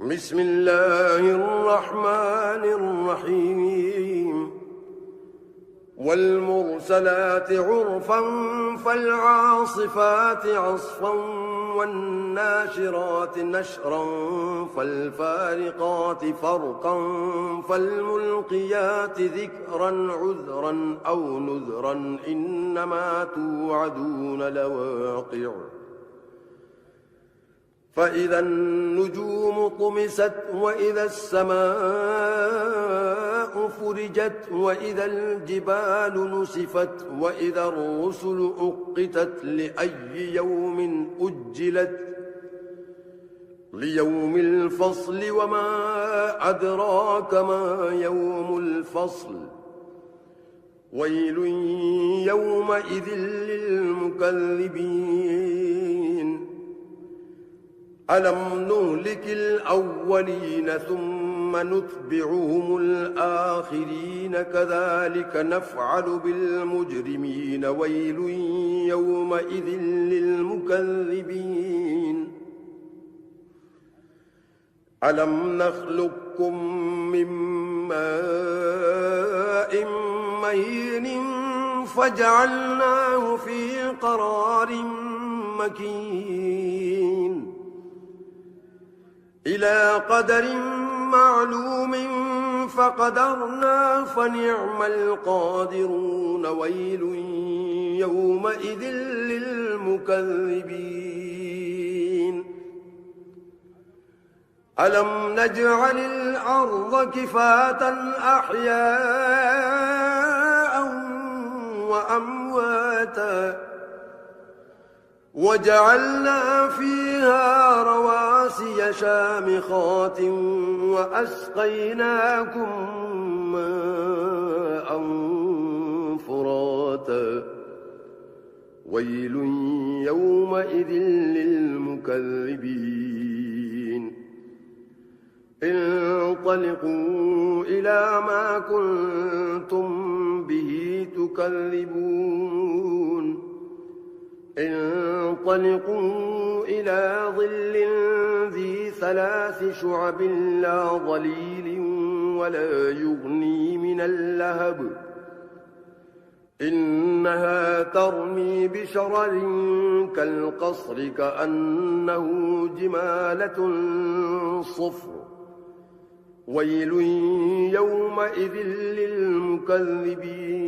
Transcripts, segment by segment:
بسم الله الرحمن الرحيم والمرسلات عرفا فالعاصفات عصفا والناشرات نشرا فالفارقات فرقا فالملقيات ذكرا عذرا أو نذرا إنما توعدون لواقع فإذا النجوم طمست وإذا السماء فرجت وإذا الجبال نسفت وإذا الرسل أقتت لأي يوم أجلت ليوم الفصل وما أدراك ما يوم الفصل ويل يومئذ للمكذبين ألم نهلك الأولين ثم نتبعهم الآخرين كذلك نفعل بالمجرمين ويل يومئذ للمكذبين ألم نخلقكم من ماء مهين فجعلناه في قرار مكين إلى قدر معلوم فقدرنا فنعم القادرون ويل يومئذ للمكذبين ألم نجعل الأرض كفاة أحياء وأمواتا وجعلنا فيها رواسي شامخات وأسقيناكم ماء فراتا ويل يومئذ للمكذبين انطلقوا إلى ما كنتم به تكذبون انطلقوا إلى ظل ذي 3 شعب لا ظليل ولا يغني من اللهب إنها ترمي بشرر كالقصر كأنه جمالة صفر ويل يومئذ للمكذبين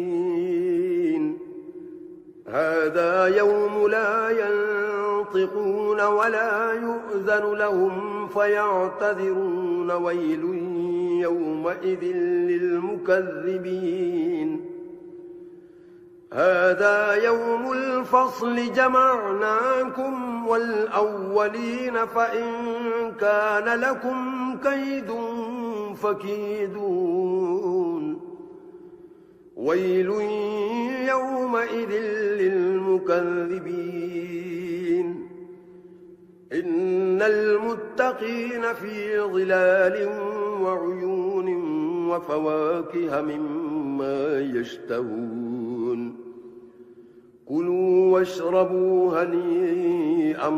هذا يوم لا ينطقون ولا يؤذن لهم فيعتذرون ويل يومئذ للمكذبين هذا يوم الفصل جمعناكم والأولين فإن كان لكم كيد فكيدون ويل يومئذ للمكذبين إن المتقين في ظلال وعيون وفواكه مما يشتهون كلوا واشربوا هنيئا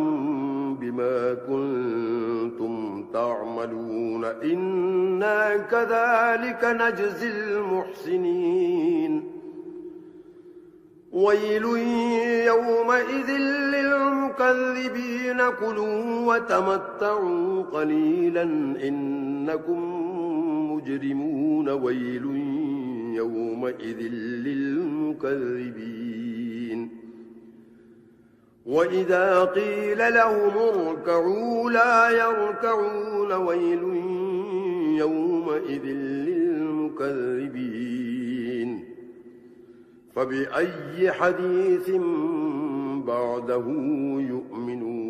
بما كنتم تعملون إنا كذلك نجزي المحسنين ويل يومئذ للمكذبين كلوا وتمتعوا قليلا إنكم مجرمون ويل يومئذ للمكذبين وإذا قيل لهم اركعوا لا يركعون ويل يومئذ للمكذبين فبأي حديث بعده يؤمنون